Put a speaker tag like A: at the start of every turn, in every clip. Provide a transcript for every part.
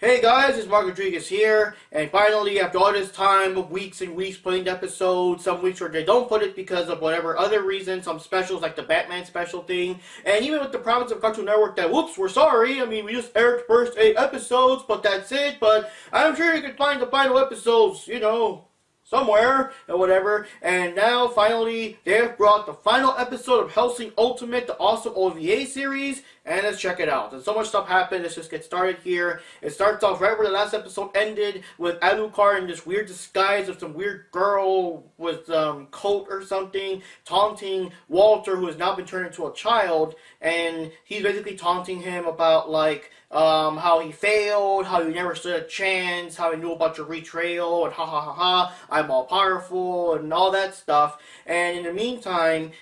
A: Hey guys, it's Mark Rodriguez here, and finally, after all this time of weeks and weeks putting the episodes, some weeks where they don't put it because of whatever other reason, some specials like the Batman special thing, and even with the promise of Cartoon Network that, whoops, we're sorry, I mean, we just aired the first 8 episodes, but that's it, but I'm sure you can find the final episodes, you know, somewhere, or whatever, and now, finally, they have brought the final episode of Hellsing Ultimate, the awesome OVA series, and let's check it out. And so much stuff happened, let's just get started here. It starts off right where the last episode ended, with Alucard in this weird disguise of some weird girl with coat or something, taunting Walter, who has now been turned into a child, and he's basically taunting him about, like, how he failed, how he never stood a chance, how he knew about your betrayal, and ha ha ha ha, I'm all powerful, and all that stuff. And in the meantime,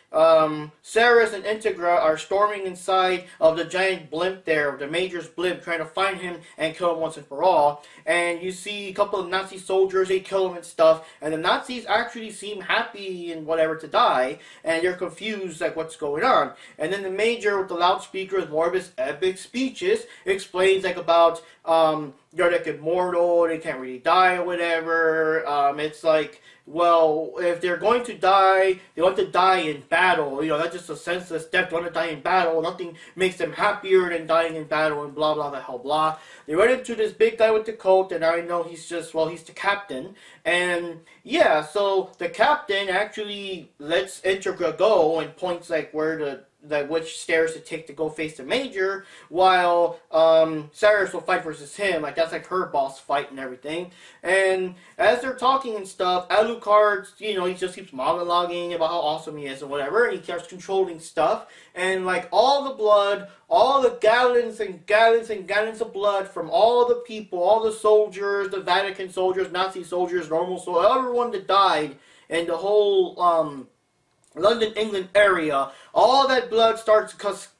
A: Ceres and Integra are storming inside of the giant blimp there, the Major's blimp, trying to find him and kill him once and for all. And you see a couple of Nazi soldiers, they kill him and stuff, and the Nazis actually seem happy and whatever to die, and they're confused, like, what's going on. And then the Major, with the loudspeaker, with more of his epic speeches, explains, like, about, they're, like, immortal, they can't really die or whatever. It's like, well, if they're going to die, they want to die in battle. You know, that's just a senseless death. They want to die in battle. Nothing makes them happier than dying in battle and blah, blah, the hell, blah. They run into this big guy with the coat, and I know he's just, well, he's the captain. And, yeah, so the captain actually lets Integra go and points, like, where the which stairs to take to go face the Major, while Cyrus will fight versus him. Like, that's like her boss fight and everything. And as they're talking and stuff, Alucard, you know, he just keeps monologuing about how awesome he is and whatever, and he keeps controlling stuff. And, like, all the blood, all the gallons and gallons and gallons of blood from all the people, all the soldiers, the Vatican soldiers, Nazi soldiers, normal soldiers, everyone that died, and the whole, London, England area, all that blood starts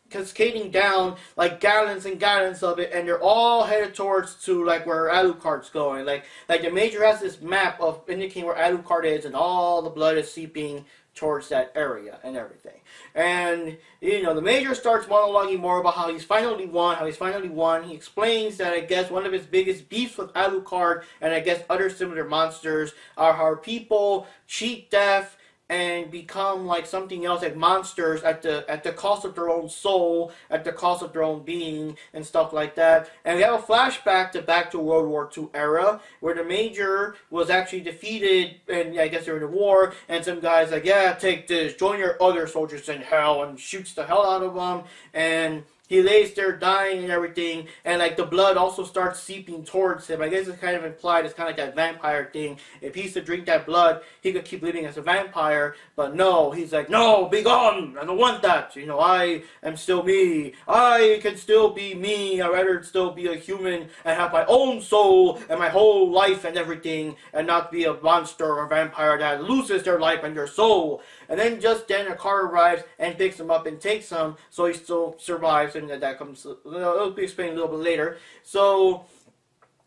A: cascading down, like gallons and gallons of it, and they're all headed towards to, like, where Alucard's going. Like the Major has this map of indicating where Alucard is, and all the blood is seeping towards that area and everything. And, you know, the Major starts monologuing more about how he's finally won, He explains that, I guess, one of his biggest beefs with Alucard, and I guess other similar monsters, are how people cheat death and become like something else, like monsters, at the cost of their own soul, at the cost of their own being, and stuff like that. And we have a flashback to World War II era, where the Major was actually defeated, and I guess during the war, and some guy's like, yeah, take this, join your other soldiers in hell, and shoots the hell out of them, and he lays there dying and everything, and, like, the blood also starts seeping towards him. I guess it's kind of implied, it's kind of like that vampire thing. If he's to drink that blood, he could keep living as a vampire, but no, he's like, no, be gone, I don't want that, you know, I am still me, I can still be me, I'd rather still be a human and have my own soul and my whole life and everything, and not be a monster or a vampire that loses their life and their soul. And then just then a car arrives and picks him up and takes him, so he still survives, and that comes, it'll be explained a little bit later. So,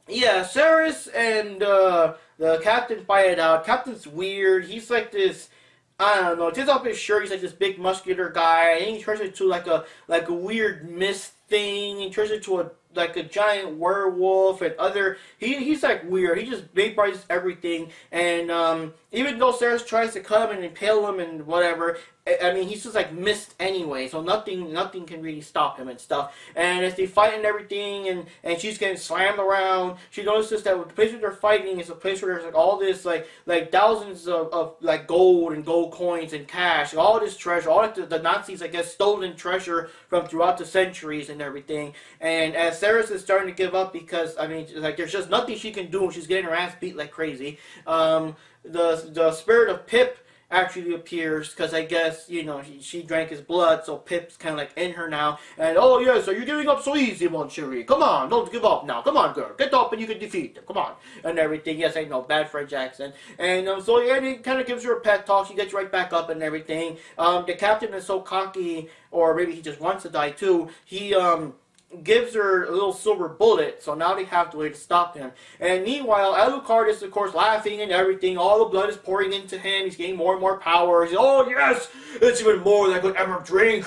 A: yeah, Ceres and the captain fight it out. Captain's weird. He's like this, I don't know, takes off his shirt, he's like this big muscular guy, and he turns into like a weird mist thing. He turns into a giant werewolf, and he's like weird. He just vaporizes everything, and even though Ceres tries to cut him and impale him and whatever, I mean, he's just like mist anyway, so nothing can really stop him and stuff. And as they fight and everything, and she's getting slammed around, she notices that the place where they're fighting is a place where there's like all this like thousands of like gold and gold coins and cash, and all this treasure, all the Nazis, I guess, stolen treasure from throughout the centuries and everything. And as Ceres is starting to give up because, I mean, like, there's just nothing she can do, and she's getting her ass beat like crazy, the spirit of Pip actually appears, because I guess, you know, she drank his blood, so Pip's kind of like in her now, and, oh yes, are you giving up so easy, mon chéri? Come on, don't give up now, come on girl, get up and you can defeat them, come on, and everything. Yes, I know, bad French accent. And so yeah, it kind of gives her a pep talk, she gets right back up and everything. The captain is so cocky, or maybe he just wants to die too, he gives her a little silver bullet, so now they have to wait to stop him. And meanwhile, Alucard is, of course, laughing and everything. All the blood is pouring into him. He's getting more and more power. He's, oh, yes, it's even more than I could ever drink.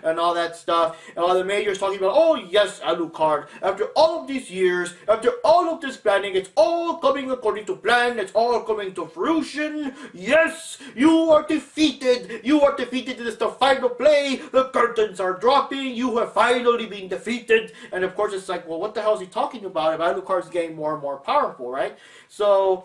A: and all that stuff. And while the Major's talking about, oh yes, Alucard, after all of these years, after all of this planning, it's all coming according to plan, it's all coming to fruition. Yes, you are defeated. You are defeated. It is the final play. The curtains are dropping. You have finally been defeated. And of course, it's like, well, what the hell is he talking about? If Alucard's getting more and more powerful, right? So,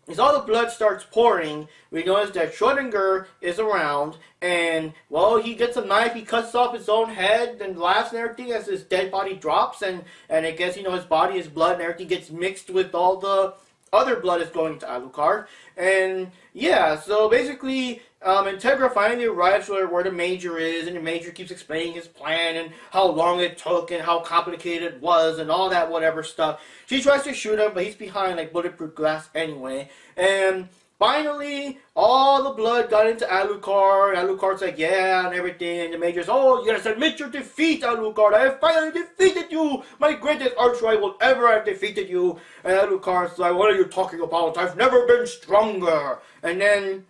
A: as all the blood starts pouring, we notice that Schrodinger is around, and, well, he gets a knife, he cuts off his own head and laughs and everything as his dead body drops, and I guess, you know, his body, his blood and everything gets mixed with all the other blood is going to Alucard. And, yeah, so basically, Integra finally arrives where the Major is, and the Major keeps explaining his plan and how long it took and how complicated it was and all that whatever stuff. She tries to shoot him, but he's behind like bulletproof glass anyway. And finally, all the blood got into Alucard. Alucard's like, yeah, and everything. And the Major's, oh, yes, admit your defeat, Alucard. I have finally defeated you. My greatest arch-rival ever have defeated you. And Alucard's like, what are you talking about? I've never been stronger. And then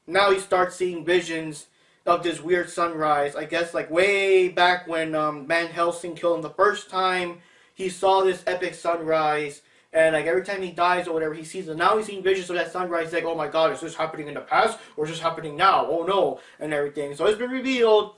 A: now he starts seeing visions of this weird sunrise. I guess like way back when Van Helsing killed him the first time, he saw this epic sunrise. And like every time he dies or whatever, he sees it. Now he's seeing visions of that sunrise. He's like, oh my god, is this happening in the past or is this happening now? Oh no, and everything. So it's been revealed,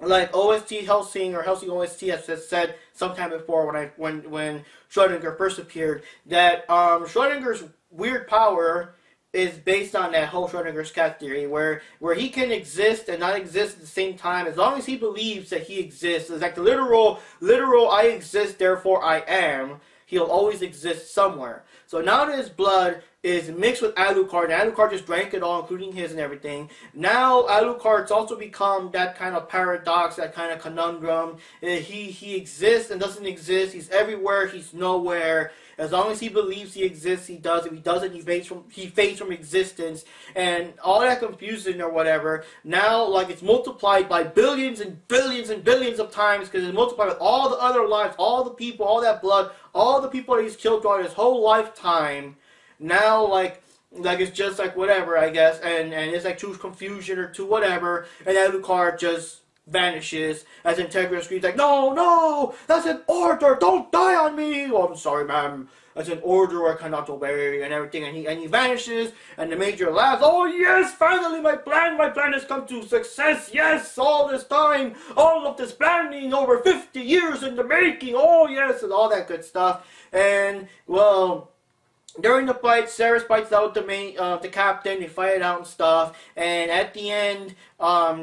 A: like OST Hellsing or Hellsing OST has said sometime before when Schrodinger first appeared, that Schrodinger's weird power is based on that whole Schrodinger's cat theory, where he can exist and not exist at the same time as long as he believes that he exists. It's like the literal I exist, therefore I am. He'll always exist somewhere. So now that his blood is mixed with Alucard, and Alucard just drank it all, including his and everything. Now Alucard's also become that kind of paradox, that kind of conundrum. He exists and doesn't exist. He's everywhere. He's nowhere. As long as he believes he exists, he does. If he doesn't, he fades from existence. And all that confusion or whatever, now like it's multiplied by billions and billions and billions of times, because it's multiplied with all the other lives, all the people, all that blood, all the people that he's killed throughout his whole lifetime. Now like it's just like whatever, I guess, and it's like too confusion or too whatever, and Alucard just vanishes as Integra screams like, no, no, that's an order, don't die on me. Oh, I'm sorry, ma'am, that's an order I cannot obey, and everything, and he vanishes, and the Major laughs, oh yes, finally my plan has come to success, yes, all this time, all of this planning, over 50 years in the making, oh yes, and all that good stuff. And, well, during the fight, Ceres fights out the captain, they fight it out and stuff, and at the end,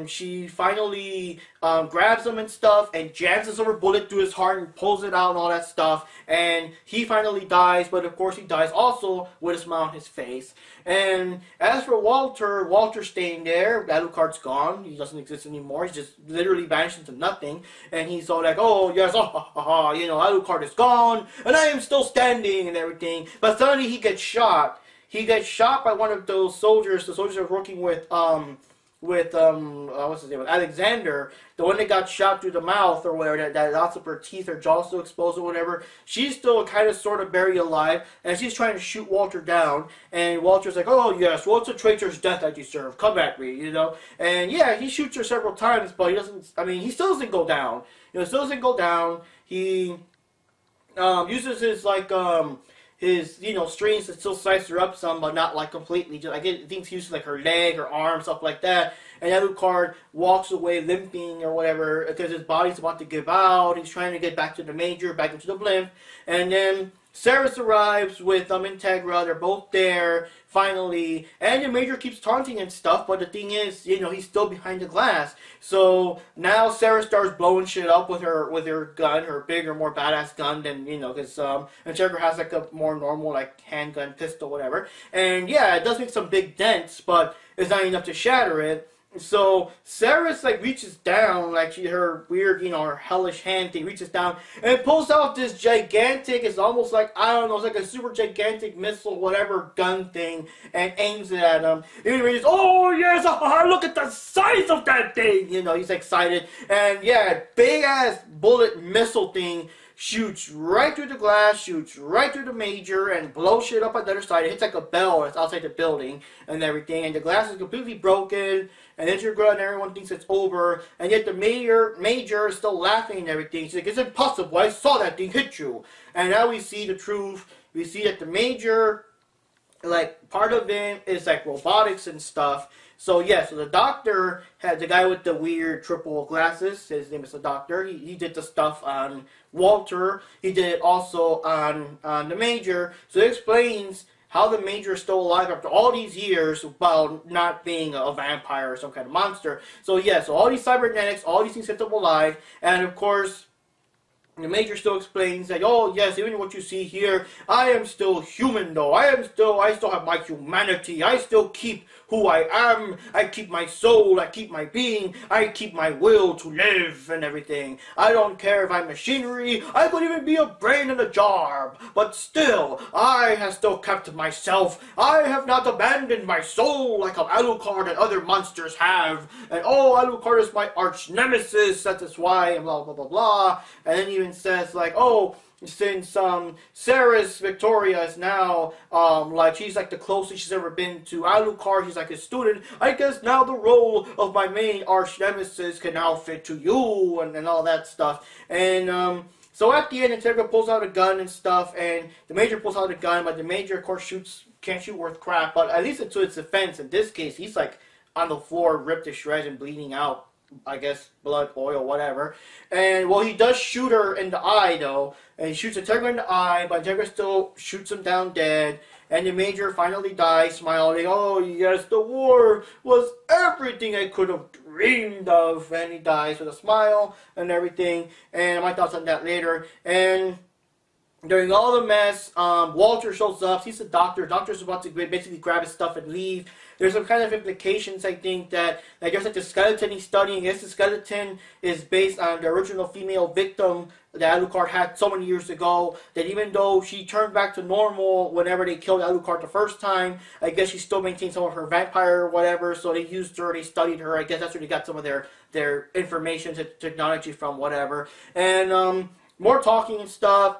A: she finally grabs him and stuff, and jams his rubber bullet through his heart and pulls it out and all that stuff, and he finally dies, but of course he dies also with a smile on his face. And as for Walter's staying there. Alucard's gone, he doesn't exist anymore, he's just literally vanished into nothing, and he's all like, oh yes, you know, Alucard is gone, and I am still standing and everything, but suddenly he gets shot. He gets shot by one of those soldiers, the soldiers that were working with what's his name, Alexander, the one that got shot through the mouth or whatever, that lots of her teeth or jaws still exposed or whatever. She's still kind of sort of buried alive, and she's trying to shoot Walter down, and Walter's like, oh yes, well, it's a traitor's death I deserve, come at me, you know. And yeah, he shoots her several times, but he doesn't, I mean, he still doesn't go down. You know, still doesn't go down. He uses his, like, his, you know, strings to still slice her up some, but not like completely. Just, I think he uses like her leg, her arm, stuff like that. And Alucard walks away limping or whatever because his body's about to give out. He's trying to get back to the Major, back into the blimp. And then Ceres arrives with Integra. They're both there finally, and the Major keeps taunting and stuff. But the thing is, you know, he's still behind the glass. So now Ceres starts blowing shit up with her gun, her bigger, more badass gun than, you know, because Integra has like a more normal like handgun, pistol, whatever. And yeah, it does make some big dents, but it's not enough to shatter it. So Ceres like reaches down, like her weird, you know, her hellish hand thing reaches down and pulls out this gigantic, it's almost like, I don't know, it's like a super gigantic missile, whatever, gun thing, and aims it at him. And he's, oh yes, look at the size of that thing, you know, he's excited. And yeah, big ass bullet missile thing shoots right through the glass, shoots right through the Major, and blows shit up on the other side. It hits like a bell that's outside the building and everything, and the glass is completely broken, and then you're and everyone thinks it's over, and yet the Major is still laughing and everything. She's like, it's impossible, I saw that thing hit you. And now we see the truth. We see that the Major, like, part of him is like robotics and stuff. So yeah, so the doctor had the guy with the weird triple glasses. His name is the doctor. He did the stuff on Walter. He did it also on the Major. So it explains how the Major is still alive after all these years while not being a vampire or some kind of monster. So yeah, so all these cybernetics, all these things kept him alive, and of course, the Major still explains that, oh yes, even what you see here, I am still human though. I still have my humanity. I still keep who I am. I keep my soul. I keep my being. I keep my will to live and everything. I don't care if I'm machinery. I could even be a brain in a jar. But still, I have still kept myself. I have not abandoned my soul like Alucard and other monsters have. And oh, Alucard is my arch nemesis. That is why, and blah, blah, blah, blah. And then even says like, oh, since Sarah's Victoria is now like she's like the closest she's ever been to Alucard, he's like his student, I guess now the role of my main arch nemesis can now fit to you and all that stuff. And so at the end, Integra pulls out a gun and stuff, and the Major pulls out a gun, but the Major of course can't shoot worth crap, but at least to its defense in this case, he's like on the floor, ripped to shreds and bleeding out, I guess, blood, oil, whatever. And, well, he does shoot her in the eye, though. And he shoots Integra in the eye, but Integra still shoots him down dead. And the Major finally dies, smiling, oh, yes, the war was everything I could have dreamed of. And he dies with a smile and everything. And my thoughts on that later. And during all the mess, Walter shows up, sees the doctor. Doctor's about to basically grab his stuff and leave. There's some kind of implications, I think, that I guess like the skeleton he's studying, I guess the skeleton is based on the original female victim that Alucard had so many years ago, that even though she turned back to normal whenever they killed Alucard the first time, I guess she still maintained some of her vampire or whatever, so they used her, they studied her. I guess that's where they got some of their information, technology from, whatever. And, more talking and stuff.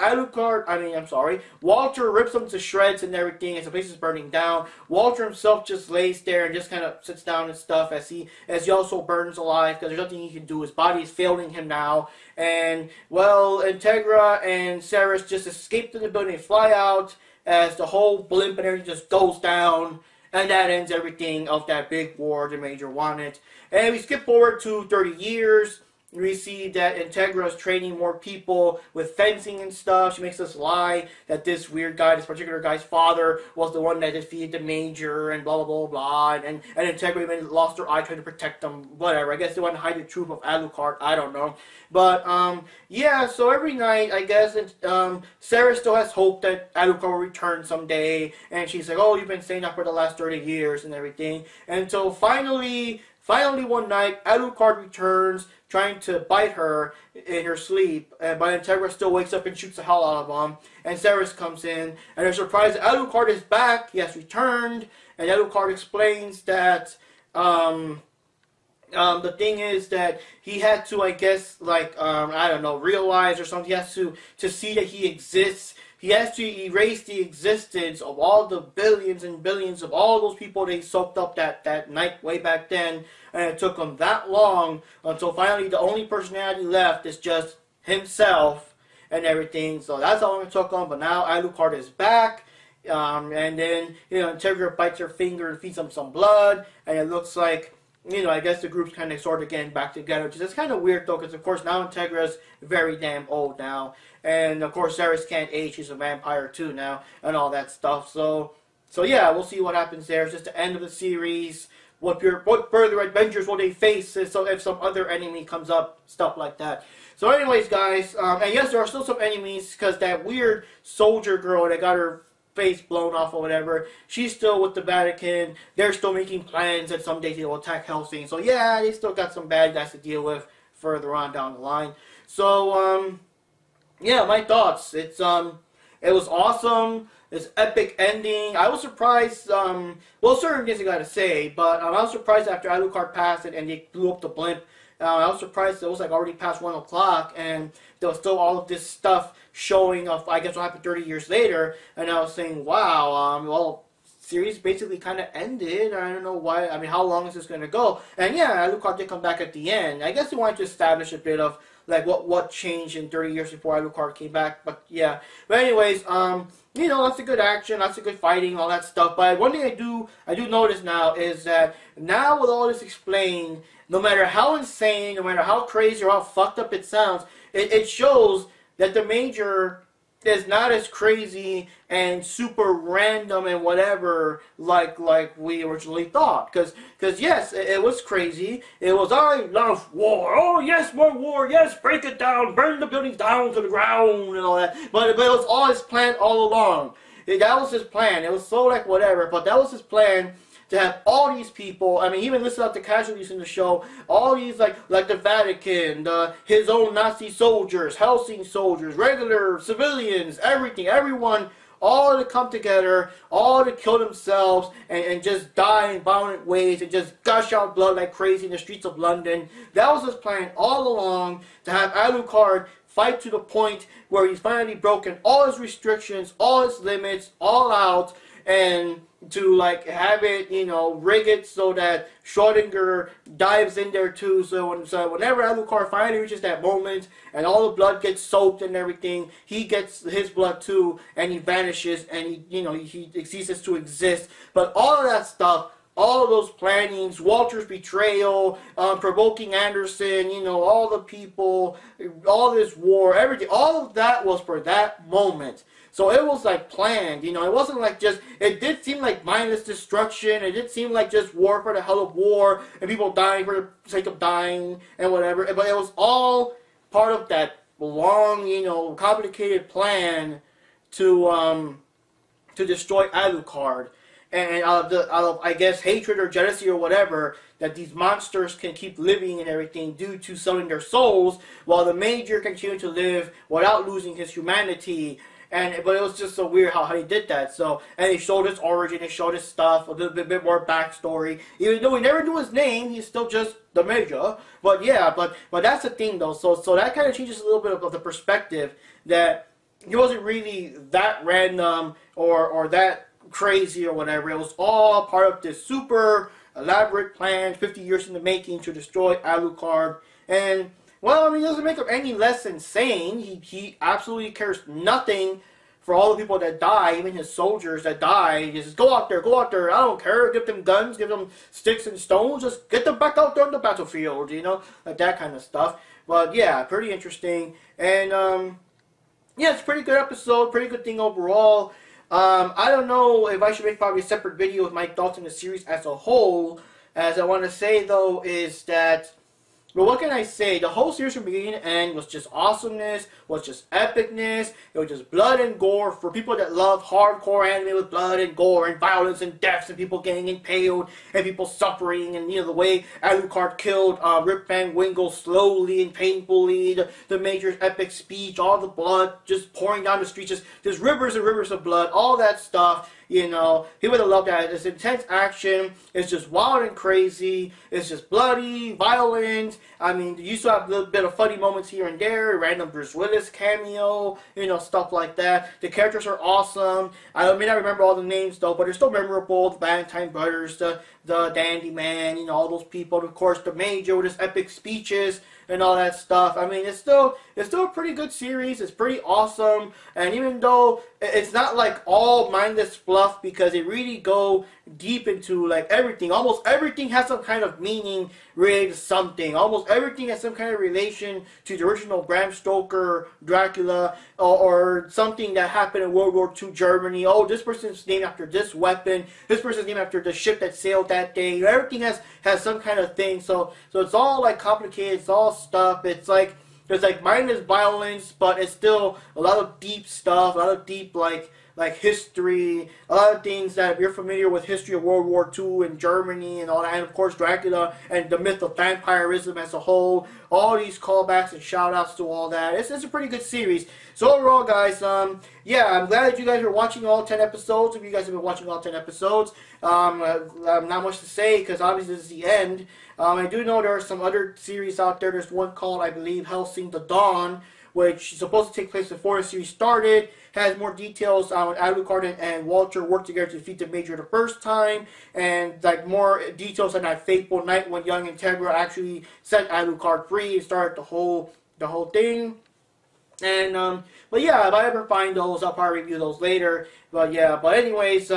A: Walter rips them to shreds and everything as the place is burning down. Walter himself just lays there and just kind of sits down and stuff as he also burns alive because there's nothing he can do. His body is failing him now. And, well, Integra and Ceres just escape to the building and fly out as the whole blimp and everything just goes down. And that ends everything of that big war the Major wanted. And we skip forward to 30 years. We see that Integra is training more people with fencing and stuff. She makes us lie that this weird guy, this particular guy's father, was the one that defeated the Major and blah, blah, blah, blah. And Integra even lost her eye trying to protect them, whatever. I guess they want to hide the truth of Alucard. I don't know. But, yeah, so every night, I guess, Sarah still has hope that Alucard will return someday. And she's like, oh, you've been saying that for the last 30 years and everything. And so finally one night, Alucard returns, trying to bite her in her sleep, but Integra still wakes up and shoots the hell out of him. And Ceres comes in, and they're surprised that Alucard is back. He has returned, and Alucard explains that the thing is that he had to, I guess, like, I don't know, realize or something. He has to see that he exists. He has to erase the existence of all the billions and billions of all those people they soaked up that night way back then. And it took him that long until finally the only personality left is just himself and everything. So that's how long it took him. But now Alucard is back. And then, Integra bites her finger and feeds him some blood. And it looks like, I guess the group's kind of sort of getting back together. Which is kind of weird though, because of course now Integra's very damn old now. And of course Ceres can't age, she's a vampire too now, and all that stuff. So yeah, we'll see what happens there. It's just the end of the series. What further adventures will they face if some other enemy comes up, stuff like that. So anyways, guys, and yes, there are still some enemies, because that weird soldier girl that got her face blown off or whatever, she's still with the Vatican. They're still making plans that someday they'll attack Hellsing. So yeah, they still got some bad guys to deal with further on down the line. So, yeah, my thoughts. It was awesome. this epic ending. I was surprised, well, certain things I gotta say, but I was surprised after Alucard passed and they blew up the blimp. I was surprised it was like already past 1 o'clock and there was still all of this stuff showing of, I guess, what happened 30 years later. And I was saying, wow, well, series basically kind of ended. I don't know why. I mean, how long is this going to go? And yeah, Alucard did come back at the end. I guess they wanted to establish a bit of like what changed in 30 years before Alucard came back. But yeah. But anyways, you know, lots of good action, lots of good fighting, all that stuff. But one thing I do notice now is that now with all this explained, no matter how insane, no matter how crazy or how fucked up it sounds, it shows that the Major is not as crazy and super random and whatever like we originally thought. Because yes, it was crazy. It was, I love war. Oh yes, more war. Yes, break it down. Burn the buildings down to the ground and all that. But it was all his plan all along. That was his plan. It was so like whatever. But that was his plan. To have all these people, I mean, he even listed out the casualties in the show, all these, like the Vatican, his own Nazi soldiers, Hellsing soldiers, regular civilians, everything, everyone, all to come together, all to kill themselves, and just die in violent ways, and just gush out blood like crazy in the streets of London. That was his plan all along, to have Alucard fight to the point where he's finally broken all his restrictions, all his limits, all out, and to like have it, you know, rig it so that Schrodinger dives in there too. So whenever Alucard finally reaches that moment and all the blood gets soaked and everything, he gets his blood too, and he vanishes, and he ceases to exist. But all of that stuff, all of those plannings, Walter's betrayal, provoking Anderson, you know, all the people, all this war, everything, all of that was for that moment. So it was like planned, you know, it wasn't like just, it did seem like mindless destruction, it did seem like just war for the hell of war, and people dying for the sake of dying, and whatever, but it was all part of that long, you know, complicated plan to destroy Alucard. And out of, I guess, hatred or jealousy or whatever, that these monsters can keep living and everything due to selling their souls, while the Major continued to live without losing his humanity. But it was just so weird how he did that. So, and he showed his origin, he showed his stuff, a little bit more backstory. Even though we never knew his name, he's still just the Major. But yeah, but that's the thing though. So that kind of changes a little bit of the perspective, that he wasn't really that random or that crazy or whatever. It was all part of this super elaborate plan, 50 years in the making, to destroy Alucard. And well, I mean, it doesn't make him any less insane. He absolutely cares nothing for all the people that die, even his soldiers that die. He says, go out there, I don't care. Give them guns, give them sticks and stones. Just get them back out there on the battlefield, you know, like that kind of stuff. But yeah, pretty interesting. And yeah, it's a pretty good episode, pretty good thing overall. I don't know if I should make probably a separate video with my thoughts on the series as a whole. As I want to say, though, is that, well, what can I say? The whole series from beginning to end was just awesomeness, was just epicness. It was just blood and gore for people that love hardcore anime with blood and gore and violence and deaths and people getting impaled and people suffering, and, you know, the way Alucard killed Rip Van Winkle slowly and painfully, the Major's epic speech, all the blood just pouring down the streets, just rivers and rivers of blood, all that stuff. You know, he would have loved that. It's intense action. It's just wild and crazy. It's just bloody, violent. I mean, you still have a little bit of funny moments here and there. Random Bruce Willis cameo, you know, stuff like that. The characters are awesome. I may not remember all the names, though, but they're still memorable. The Valentine Brothers, the Dandy Man, you know, all those people. Of course, the Major with his epic speeches and all that stuff. I mean, it's still a pretty good series. It's pretty awesome. And even though it's not like all mindless fluff, because they really go deep into like everything. Almost everything has some kind of meaning related to something. Almost everything has some kind of relation to the original Bram Stoker Dracula, or something that happened in World War II Germany. Oh, this person's named after this weapon. This person's named after the ship that sailed that day. Everything has some kind of thing. So it's all like complicated. It's all stuff. It's like there's like mindless violence, but it's still a lot of deep stuff, a lot of deep like like history, a lot of things that if you're familiar with history of World War II and Germany and all that, and of course Dracula and the myth of vampirism as a whole, all these callbacks and shout outs to all that. It's a pretty good series. So overall, guys, yeah, I'm glad that you guys are watching all 10 episodes. If you guys have been watching all 10 episodes, not much to say because obviously this is the end. I do know there are some other series out there. There's one called, I believe, Hellsing the Dawn, which is supposed to take place before the series started. Has more details on Alucard and Walter worked together to defeat the Major the first time, and like more details on that fateful night when Young and Tegra actually set Alucard free and started the whole thing. And but yeah, if I ever find those, I'll probably review those later. But yeah, but anyways,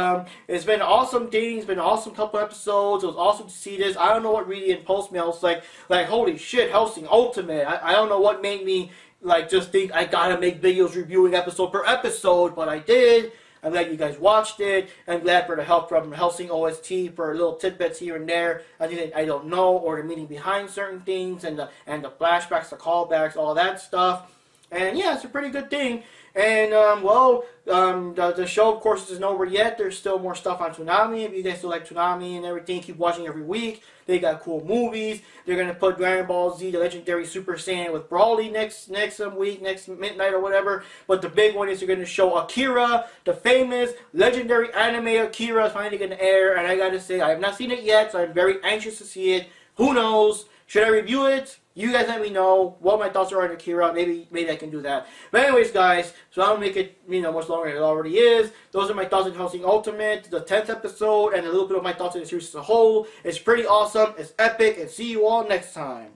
A: it's been an awesome thing. It's been an awesome couple episodes. It was awesome to see this. I don't know what really impulsed me. I was like holy shit, Hellsing Ultimate. I don't know what made me like just think I gotta make videos reviewing episode per episode, but I did. I'm glad you guys watched it. I'm glad for the help from Hellsing OST for little tidbits here and there. I think I don't know, or the meaning behind certain things, and the flashbacks, the callbacks, all that stuff. And yeah, it's a pretty good thing. And the show, of course, isn't over yet. There's still more stuff on Toonami. If you guys still like Toonami and everything, keep watching every week. They got cool movies. They're gonna put Dragon Ball Z, the Legendary Super Saiyan with Broly next week, next midnight or whatever. But the big one is they're gonna show Akira, the famous legendary anime Akira, is finally gonna air. And I gotta say, I have not seen it yet, so I'm very anxious to see it. Who knows? Should I review it? You guys let me know what my thoughts are on Akira. Maybe I can do that. But anyways, guys, so I don't make it much longer than it already is. Those are my thoughts on Hellsing Ultimate, the 10th episode, and a little bit of my thoughts on the series as a whole. It's pretty awesome. It's epic. And see you all next time.